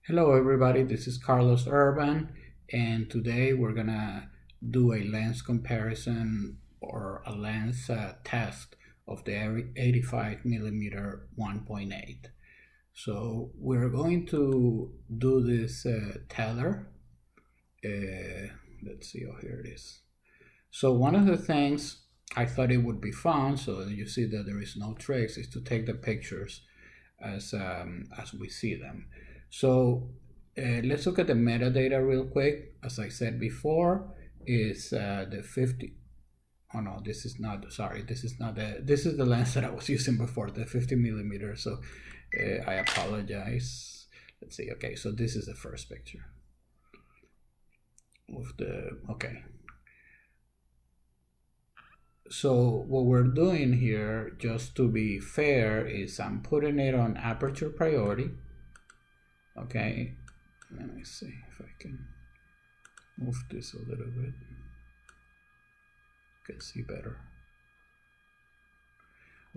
Hello everybody, this is Carlos Urban, and today we're gonna do a lens comparison or a lens test of the 85mm 1.8. So we're going to do this tether. Let's see, oh here it is. So one of the things I thought it would be fun, so you see that there is no tricks, is to take the pictures as we see them. So let's look at the metadata real quick. As I said before, is the 50. Oh no, this is not. Sorry, this is not the. This is the lens that I was using before, the 50mm. So I apologize. Let's see. Okay, so this is the first picture of the. Okay. So what we're doing here, just to be fair, is I'm putting it on aperture priority. Okay, let me see if I can move this a little bit. You can see better.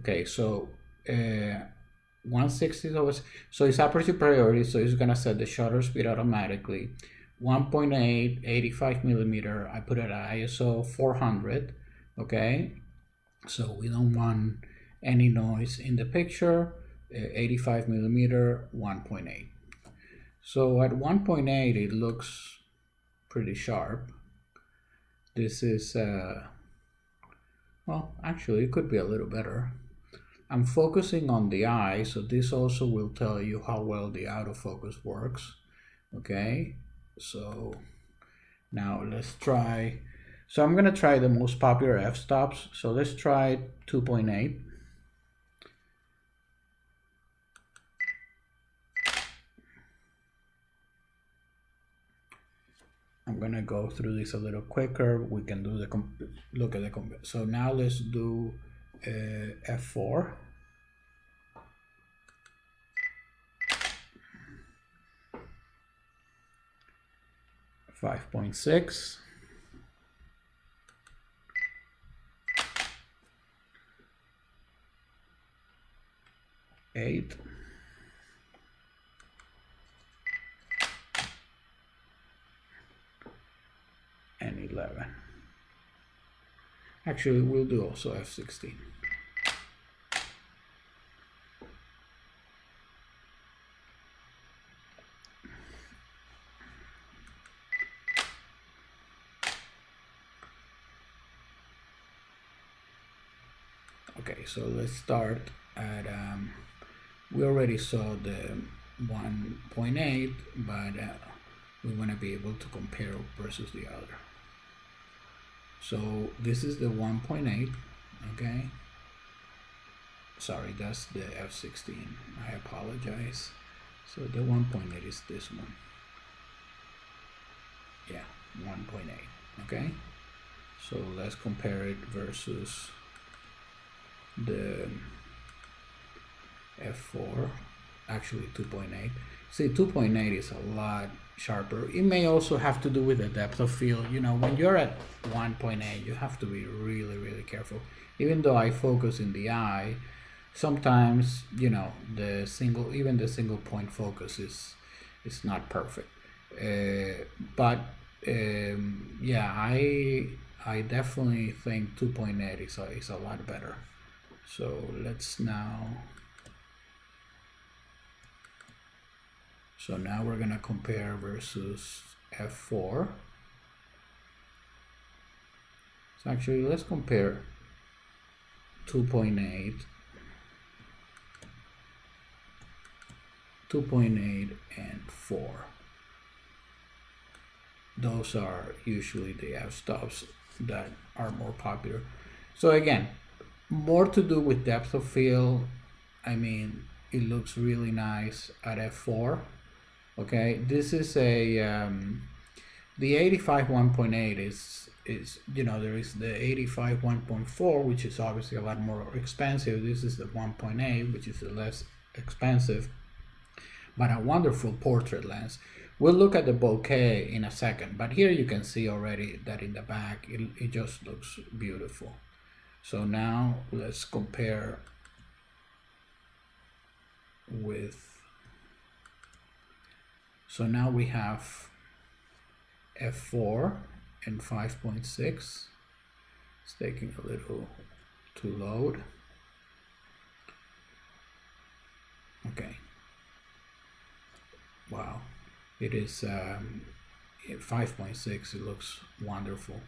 Okay, so 160 is so it's aperture priority, so it's gonna set the shutter speed automatically. 1.8, 85mm, I put it at ISO 400. Okay, so we don't want any noise in the picture. 85mm 1.8. So at 1.8 it looks pretty sharp. This is well, actually it could be a little better. I'm focusing on the eye, so this also will tell you how well the autofocus works. Okay, so now let's try. So I'm gonna try the most popular f-stops. So let's try 2.8. I'm gonna go through this a little quicker. We can do the look at the so now let's do f4. .6. Eight. And 11. Actually, we'll do also f16. Okay, so let's start at we already saw the 1.8, but we want to be able to compare versus the other. So this is the 1.8. Okay, sorry, that's the f16. I apologize. So the 1.8 is this one. Yeah, 1.8. Okay, so let's compare it versus the f4, actually 2.8. See, 2.8 is a lot sharper. It may also have to do with the depth of field. You know, when you're at 1.8, you have to be really careful. Even though I focus in the eye, sometimes, you know, even the single point focus is not perfect. But yeah, I definitely think 2.8 is a lot better. So let's now. So now we're gonna compare versus f4. So actually, let's compare 2.8, 2.8, and 4. Those are usually the f-stops that are more popular. So again, more to do with depth of field. I mean, it looks really nice at f4. Okay, this is a the 85 1.8 is you know, there is the 85 1.4, which is obviously a lot more expensive. This is the 1.8, which is the less expensive, but a wonderful portrait lens. We'll look at the bokeh in a second, but here you can see already that in the back it just looks beautiful. So now let's compare with So now we have f4 and 5.6. It's taking a little to load. Okay. Wow. It is 5.6. It looks wonderful.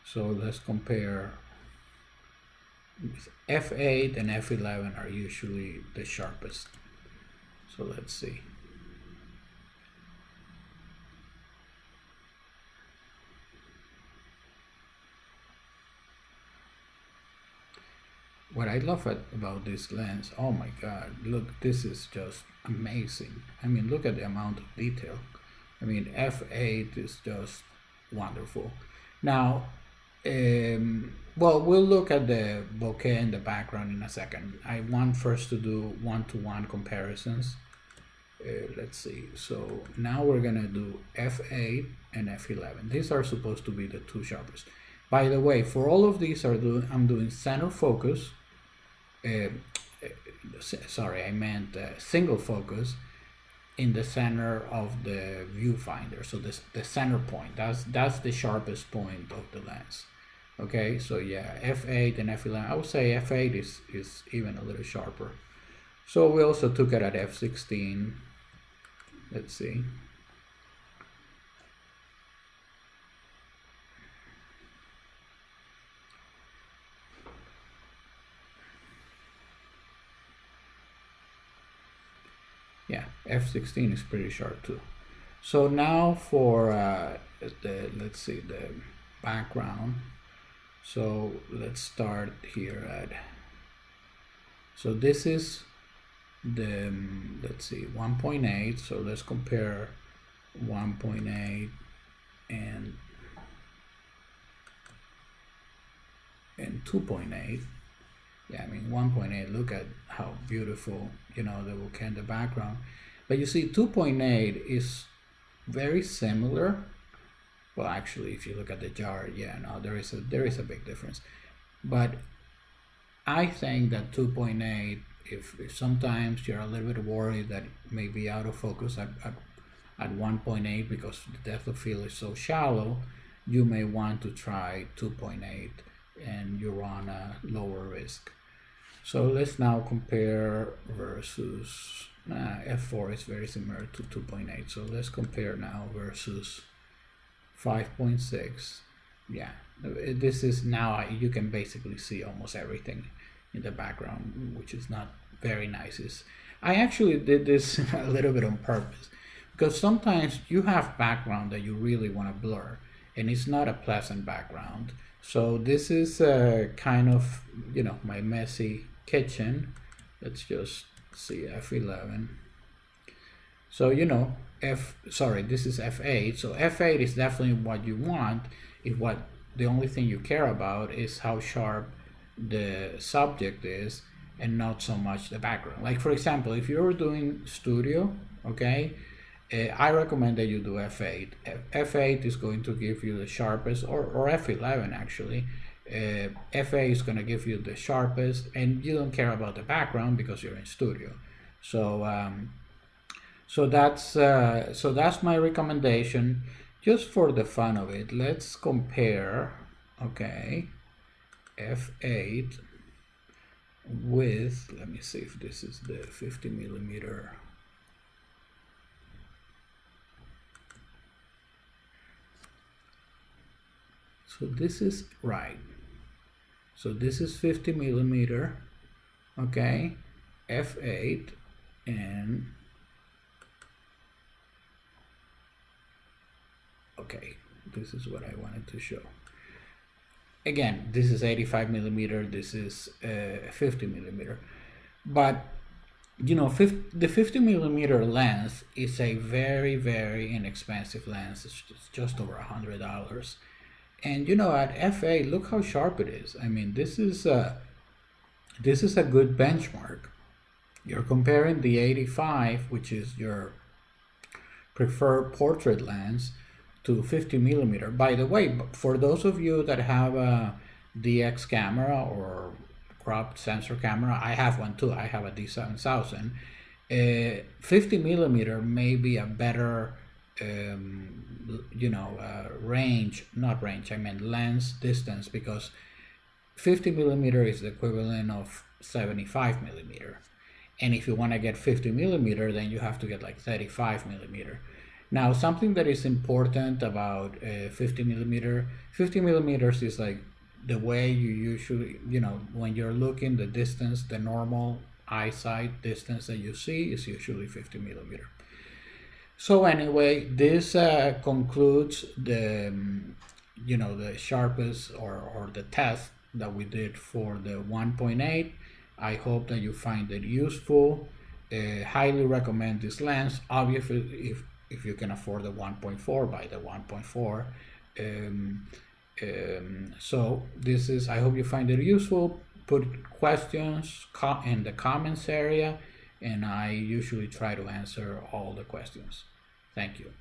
So let's compare. F8 and F11 are usually the sharpest. So let's see. What I love about this lens, oh my god, look, this is just amazing. I mean, look at the amount of detail. I mean, F8 is just wonderful. Now, well, we'll look at the bokeh in the background in a second. I want first to do one-to-one comparisons. Let's see. So now we're gonna do F8 and F11. These are supposed to be the two sharpest. By the way, for all of these I'm doing center focus. Sorry, I meant single focus in the center of the viewfinder. So the center point, that's the sharpest point of the lens. Okay, so yeah, F8 and F11. I would say F8 is even a little sharper. So we also took it at F16. Let's see. Yeah, F16 is pretty sharp too. So now for let's see, the background. So let's start here at, so this is the, let's see, 1.8. So let's compare 1.8 and 2.8. Yeah, I mean 1.8, look at how beautiful, you know, the bokeh in the background. But you see 2.8 is very similar. Well, actually, if you look at the jar, yeah, no, there is a big difference. But I think that 2.8, if sometimes you're a little bit worried that it may be out of focus at 1.8 because the depth of field is so shallow, you may want to try 2.8 and you run a lower risk. So let's now compare versus f4 is very similar to 2.8. So let's compare now versus 5.6. Yeah, this is now you can basically see almost everything in the background, which is not very nice. I actually did this a little bit on purpose because sometimes you have background that you really want to blur and it's not a pleasant background. So this is kind of, you know, my messy kitchen. Let's just see F11. So, you know, this is F8. So F8 is definitely what you want. If what the only thing you care about is how sharp the subject is and not so much the background. Like for example, if you're doing studio, okay, I recommend that you do F8. F8 is going to give you the sharpest, or F11 actually. F8 is going to give you the sharpest, and you don't care about the background because you're in studio. So so that's my recommendation. Just for the fun of it, let's compare, okay, F8 with, let me see if this is the 50 millimeter. So this is right. So this is 50 millimeter, okay, F8, and okay, this is what I wanted to show. Again, this is 85 millimeter, this is 50 millimeter, but you know, the 50 millimeter lens is a very, very inexpensive lens. It's just over $100. And you know, at F8, look how sharp it is. I mean, this is a good benchmark. You're comparing the 85, which is your preferred portrait lens, to 50 millimeter. By the way, for those of you that have a DX camera or cropped sensor camera, I have one too. I have a D7000, 50 millimeter may be a better range, not range, I mean lens distance, because 50 millimeter is the equivalent of 75 millimeter. And if you want to get 50 millimeter, then you have to get like 35 millimeter. Now, something that is important about 50 millimeter, 50 millimeters is like the way you usually, when you're looking, the distance, the normal eyesight distance that you see is usually 50 millimeter. So anyway, this concludes the sharpest or the test that we did for the 1.8. I hope that you find it useful. Highly recommend this lens. Obviously, if you can afford the 1.4, buy the 1.4. So this is, I hope you find it useful. Put questions in the comments area, and I usually try to answer all the questions. Thank you.